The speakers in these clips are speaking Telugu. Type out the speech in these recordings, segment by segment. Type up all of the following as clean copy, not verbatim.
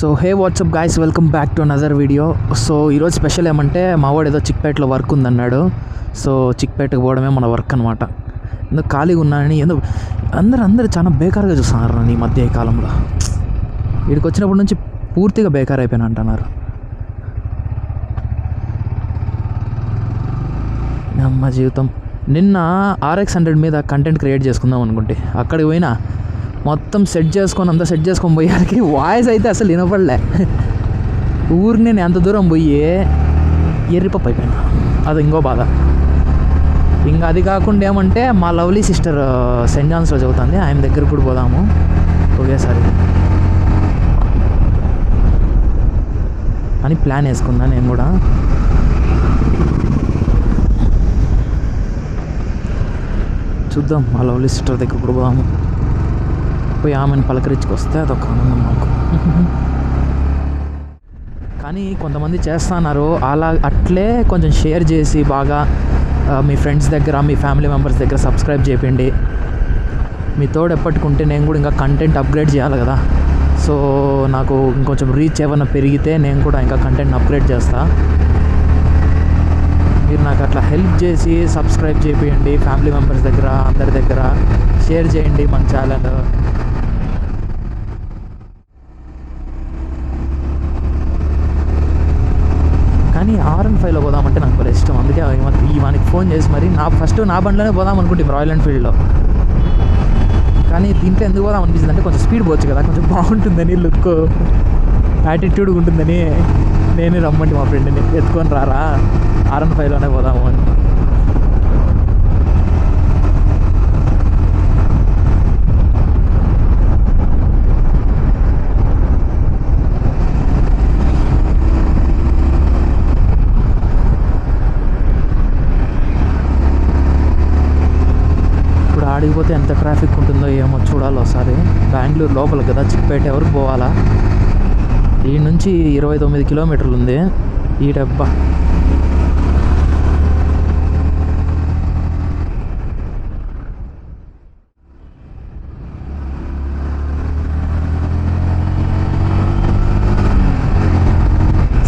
So hey WhatsApp guys, welcome back to another video. So ఈరోజు స్పెషల్ ఏమంటే మావాడు ఏదో చిక్పేటలో వర్క్ ఉందన్నాడు. సో చిక్పేటకు పోవడమే మన వర్క్ అనమాట. ఎందుకు ఖాళీగా ఉన్నానని ఎందుకు అందరూ చాలా బేకార్గా చూస్తున్నారు ఈ మధ్య ఈ కాలంలో. వీడికి వచ్చినప్పటి నుంచి పూర్తిగా బేకార్ అయిపోయినా అంటున్నారు. అమ్మ జీవితం. నిన్న RX100 మీద కంటెంట్ క్రియేట్ చేసుకుందాం అనుకుంటే అక్కడికి పోయినా మొత్తం సెట్ చేసుకొని పోయేసరికి వాయిస్ అయితే అసలు వినపడలే. ఊరికి నేను ఎంత దూరం పోయి ఎర్రిపప్పు అయిపోయినా. అది ఇంకో బాధ. ఇంకా అది కాకుండా ఏమంటే మా లవ్లీ సిస్టర్ సెయింట్ జాన్స్లో చదువుతుంది, ఆయన దగ్గర కూడా పోదాము ఒకేసారి అని ప్లాన్ వేసుకున్నా నేను కూడా. చూద్దాం, మా లవ్లీ సిస్టర్ దగ్గర కూడా పోదాము. పోయి ఆమెను పలకరించుకొస్తే అదొక ఆనందం మాకు. కానీ కొంతమంది చేస్తున్నారు అలా, అట్లే కొంచెం షేర్ చేసి బాగా మీ ఫ్రెండ్స్ దగ్గర, మీ ఫ్యామిలీ మెంబర్స్ దగ్గర సబ్స్క్రైబ్ చేయండి. మీ తోడు ఎప్పటికుంటే నేను కూడా ఇంకా కంటెంట్ అప్గ్రేడ్ చేయాలి కదా. సో నాకు ఇంకొంచెం రీచ్ ఏమైనా పెరిగితే నేను కూడా ఇంకా కంటెంట్ అప్గ్రేడ్ చేస్తా. మీరు నాకు అట్లా హెల్ప్ చేసి సబ్స్క్రైబ్ చేయండి, ఫ్యామిలీ మెంబర్స్ దగ్గర అందరి దగ్గర షేర్ చేయండి మన ఛానల్. కానీ R15లో పోదామంటే నాకు చాలా ఇష్టం. అందుకే వానికి ఫోన్ చేసి మరి ఫస్ట్ నా బండిలోనే పోదాం అనుకుంటే రాయల్ ఎన్ఫీల్డ్లో. కానీ దీంట్లో ఎందుకు పోదాం అనిపిస్తుంది అంటే కొంచెం స్పీడ్ పోవచ్చు కదా, కొంచెం బాగుంటుందని, లుక్ యాటిట్యూడ్ ఉంటుందని నేనే రమ్మంటే మా ఫ్రెండ్ని ఎత్తుకొని రారా R15లోనే పోదాము అని. ఆడిపోతే ఎంత ట్రాఫిక్ ఉంటుందో ఏమో చూడాలి ఒకసారి. బెంగళూరు లోపల కదా, చిక్పేట ఎవరికి పోవాలా. ఈ నుంచి 29 కిలోమీటర్లు ఉంది ఈ డబ్బా.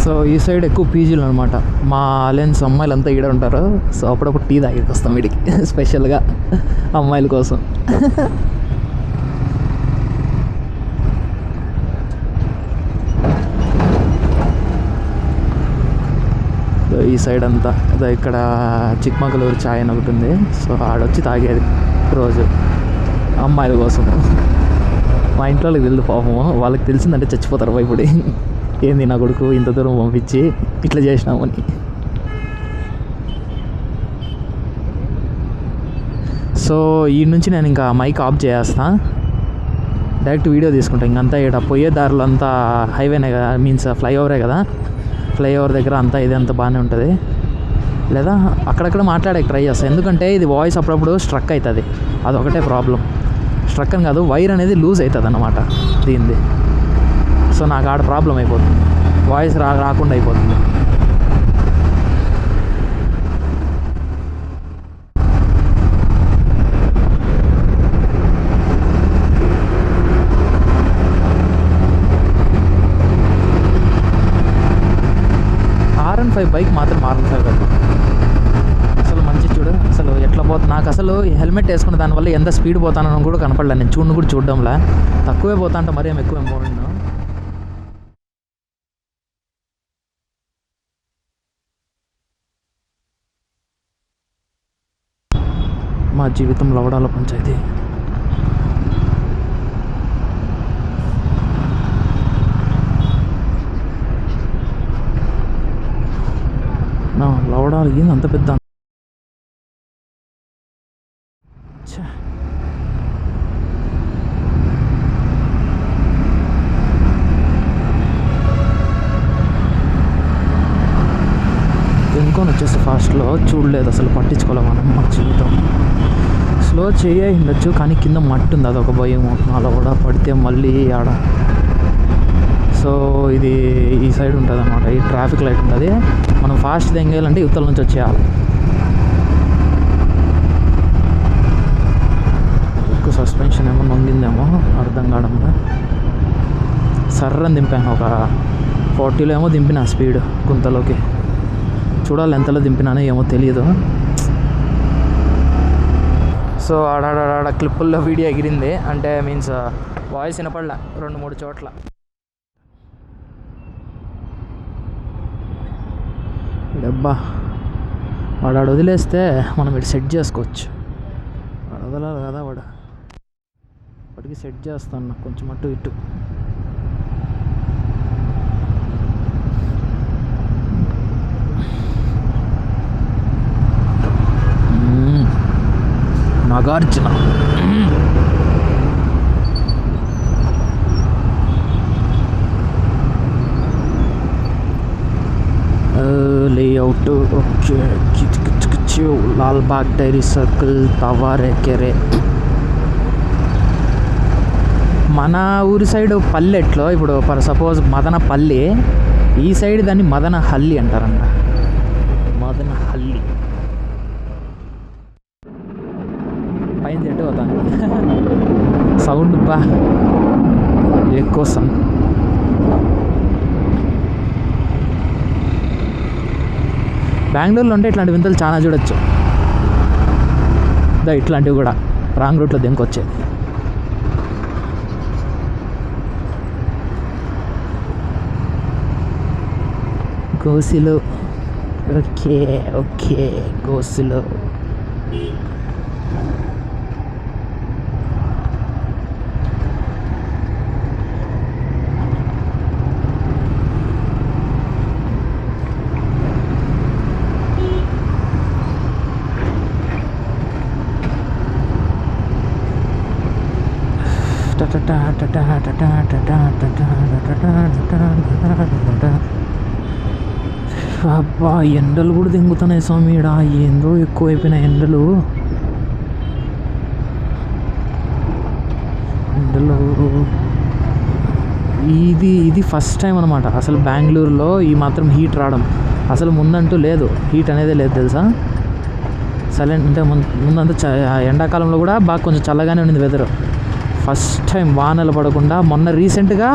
సో ఈ సైడ్ ఎక్కువ పీజీలు అనమాట. మా అలయన్స్ అమ్మాయిలు అంతా ఈడ ఉంటారు. సో అప్పుడప్పుడు టీ తాగేకి వస్తాం వీడికి స్పెషల్గా అమ్మాయిల కోసం. ఈ సైడ్ అంతా అదే ఇక్కడ చిక్మగళూరు ఛాయ్ అని ఒకటి ఉంది. సో ఆడొచ్చి తాగేది రోజు అమ్మాయిల కోసం. మా ఇంట్లో వాళ్ళకి తెలియదు పాపము, వాళ్ళకి తెలిసిందంటే చచ్చిపోతారు భయపడి. ఏంది నా కొడుకు ఇంత దూరం పంపించి ఇట్లా చేసినామని. సో ఈ నుంచి నేను ఇంకా మైక్ ఆఫ్ చేస్తా, డైరెక్ట్ వీడియో తీసుకుంటా. ఇంకంతా ఇక్కడ పోయే దారిలో అంతా హైవేనే కదా, మీన్స్ ఫ్లైఓవరే కదా. ఫ్లైఓవర్ దగ్గర అంతా ఇదంతా బాగానే ఉంటుంది. లేదా అక్కడక్కడ మాట్లాడే ట్రై చేస్తాను, ఎందుకంటే ఇది వాయిస్ అప్పుడప్పుడు స్ట్రక్ అవుతుంది. అదొకటే ప్రాబ్లం. స్ట్రక్ అని కాదు, వైర్ అనేది లూజ్ అవుతుంది అన్నమాట దీనిది. సో నాకు ఆడ ప్రాబ్లం అయిపోతుంది, వాయిస్ రాకుండా అయిపోతుంది. R15 బైక్ మాత్రం R15 కాదు అసలు మంచి చూడు. అసలు ఎట్లా పోతుంది, నాకు అసలు హెల్మెట్ వేసుకున్న దానివల్ల ఎంత స్పీడ్ పోతానని కూడా కనపడలే. నేను చూడడంలా తక్కువే పోతా అంటే మరీ ఎక్కువ ఏం పోను. మా జీవితం లవడాల పంచాయతీ. లవడాలు ఏంది అంత పెద్ద. ఇంకొని వచ్చేసి ఫాస్ట్లో చూడలేదు, అసలు పట్టించుకోలే మనం. మా జీవితం స్లో ఉండొచ్చు, కానీ కింద మట్టి ఉంది, అదొక భయం. అలా కూడా పడితే మళ్ళీ ఆడ. సో ఇది ఈ సైడ్ ఉంటుంది అన్నమాట, ఈ ట్రాఫిక్ లైట్ ఉంటుంది. మనం ఫాస్ట్ తెంగేయాలంటే యువతల నుంచి వచ్చేయాలి. ఎక్కువ సస్పెన్షన్ ఏమో వంగిందేమో అర్థం కావడంలో. సర్రని దింపాను. ఒక 40లో ఏమో దింపిన స్పీడ్ గుంతలోకి. చూడాలి ఎంతలో దింపినానో ఏమో తెలియదు. సో ఆడాడ క్లిప్పుల్లో వీడియో ఎగిరింది, అంటే మీన్స్ వాయిస్ వినపడలే 2-3 చోట్ల. డబ్బా వాడు వదిలేస్తే మనం ఇటు సెట్ చేసుకోవచ్చు. వాడు వదలాలి కదా, వాడికి సెట్ చేస్తాను కొంచెం అటు ఇటు. Nagarjuna layout. Okay, Lalbagh dairy circle, Tavarekere. మన ఊరి సైడ్ పల్లెట్లో ఇప్పుడు ఫర్ సపోజ్ మదనపల్లి, ఈ సైడ్ దాన్ని మదనహల్లి అంటారంట. మదనహల్లి పైన చెట్టు పోతాను. సౌండ్ బా ఎక్కువ సౌండ్. బెంగళూరులో ఉంటే ఇట్లాంటి వింతలు చాలా చూడొచ్చు. ఇట్లాంటివి కూడా రాంగ్ రూట్లో దింకొచ్చేది. గోసిలో. Okay okay, గోసిలో. అబ్బా ఎండలు కూడా దింగుతున్నాయి స్వామిడా, ఏందో ఎక్కువైపోయిన ఎండలు. ఇది ఫస్ట్ టైం అనమాట అసలు బెంగళూరులో ఈ మాత్రం హీట్ రావడం. అసలు ముందంటూ లేదు, హీట్ అనేది లేదు తెలుసా. సైలెంట్ అంటే ముందంతా ఎండాకాలంలో కూడా బాగా కొంచెం చల్లగానే ఉండింది వెదర్. ఫస్ట్ టైం వానలు పడకుండా, మొన్న రీసెంట్గా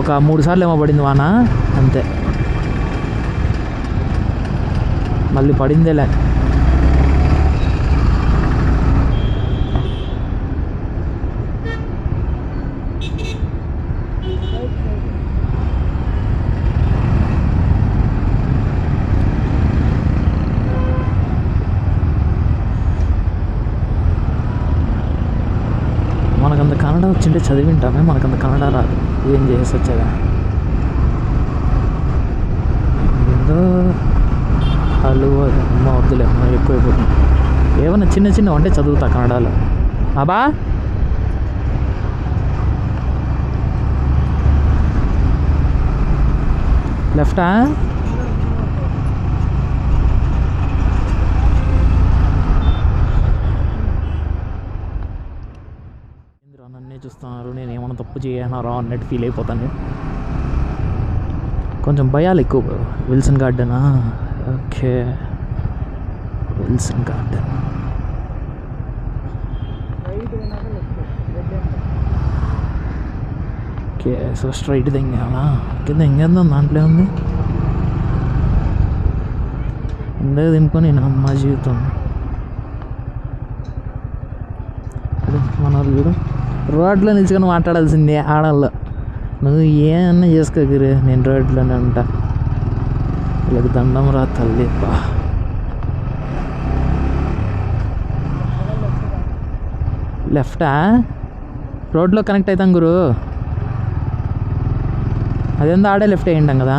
ఒక 3 సార్లు ఏమో పడింది వాన, అంతే. మళ్ళీ పడిందేలే. మనకంత కన్నడ వచ్చింటే చదివింటామే, మనకంత కన్నడ రాదు, ఏం చేసి వచ్చాగా. ఏదో హలువ అమ్మ వద్దులే, ఎక్కువైపోతుంది. ఏమన్నా చిన్న అంటే చదువుతా కన్నడలో. అబా లెఫ్టా? నన్నే చూస్తున్నారు, నేను ఏమైనా తప్పు చేయనారా అన్నట్టు ఫీల్ అయిపోతాను. కొంచెం భయాలు ఎక్కువ. విల్సన్ గార్డెనా? Okay, Wilson garden. Okay, so straight దింగానా? కింద ఎంగేద్దాం, దాంట్లో ఉంది. ఇందాక దింపుకొని నా అమ్మ జీవితం. మన వాళ్ళు చూడు, రోడ్లో నిల్చుకొని మాట్లాడాల్సిందే ఆడవాళ్ళు. నువ్వు ఏమన్నా చేసుకోకరు, నేను రోడ్లోనే ఉంటా. వీళ్ళకి దండం రా తల్లి. లెఫ్టా? రోడ్లో కనెక్ట్ అవుతాం గురు. అదేందో ఆడే లెఫ్ట్ అయ్యింటాం కదా,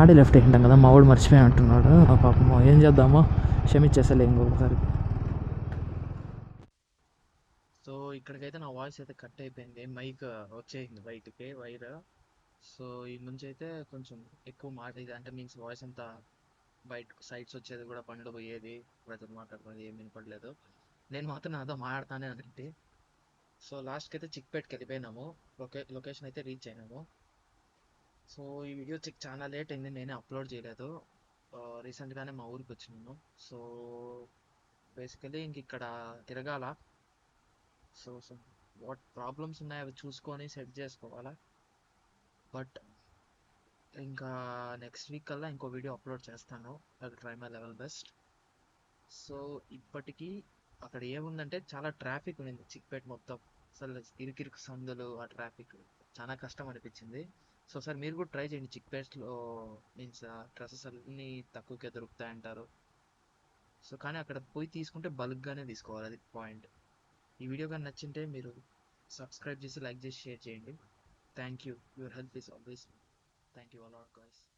ఆడే లెఫ్ట్ అయ్యింటాం కదా. మా వాడు మర్చిపోయి అంటున్నాడు. పాపం ఏం చేద్దామో, క్షమించేసలే ఇంకొకసారి. సో ఇక్కడికైతే నా వాయిస్ అయితే కట్ అయిపోయింది, మైక్ వచ్చేసింది బయటికి వైర్. సో ఈ నుంచి అయితే కొంచెం ఎక్కువ మాట ఇది అంటే మీన్స్ వాయిస్ అంతా బయట సైడ్స్ వచ్చేది కూడా, బండ్లు పోయేది, ప్రజలు మాట్లాడుకునేది ఏం వినపడలేదు. నేను మాత్రం నాతో మాట్లాడతానే అన్నట్టు. సో లాస్ట్కి అయితే చిక్పేట్కి వెళ్ళిపోయినాము, లొకేషన్ అయితే రీచ్ అయినాము. సో ఈ వీడియో చాలా లేట్ అయింది, నేనే అప్లోడ్ చేయలేదు. రీసెంట్గానే మా ఊరికి వచ్చినాను. సో బేసికలీ ఇంక ఇక్కడ తిరగాల. సో వాట్ ప్రాబ్లమ్స్ ఉన్నాయో అవి చూసుకొని సెట్ చేసుకోవాలా. బట్ ఇంకా నెక్స్ట్ వీక్ కల్లా ఇంకో వీడియో అప్లోడ్ చేస్తాను. I will try my level best. So ఇప్పటికీ అక్కడ ఏముందంటే చాలా ట్రాఫిక్ ఉంది చిక్పేట్ మొత్తం. అసలు ఇరుకిరుకు సందులు, ఆ ట్రాఫిక్ చాలా కష్టం అనిపించింది. సో సార్ మీరు కూడా ట్రై చేయండి. చిక్పేట్లో మీన్స్ డ్రెస్సెస్ అన్నీ తక్కువకే దొరుకుతాయంటారు. సో కానీ అక్కడ పోయి తీసుకుంటే బల్క్గానే తీసుకోవాలి, అది పాయింట్. ఈ వీడియో కానీ నచ్చింటే మీరు సబ్స్క్రైబ్ చేసి, లైక్ చేసి, షేర్ చేయండి. Thank you. Your help is always. Thank you a lot guys.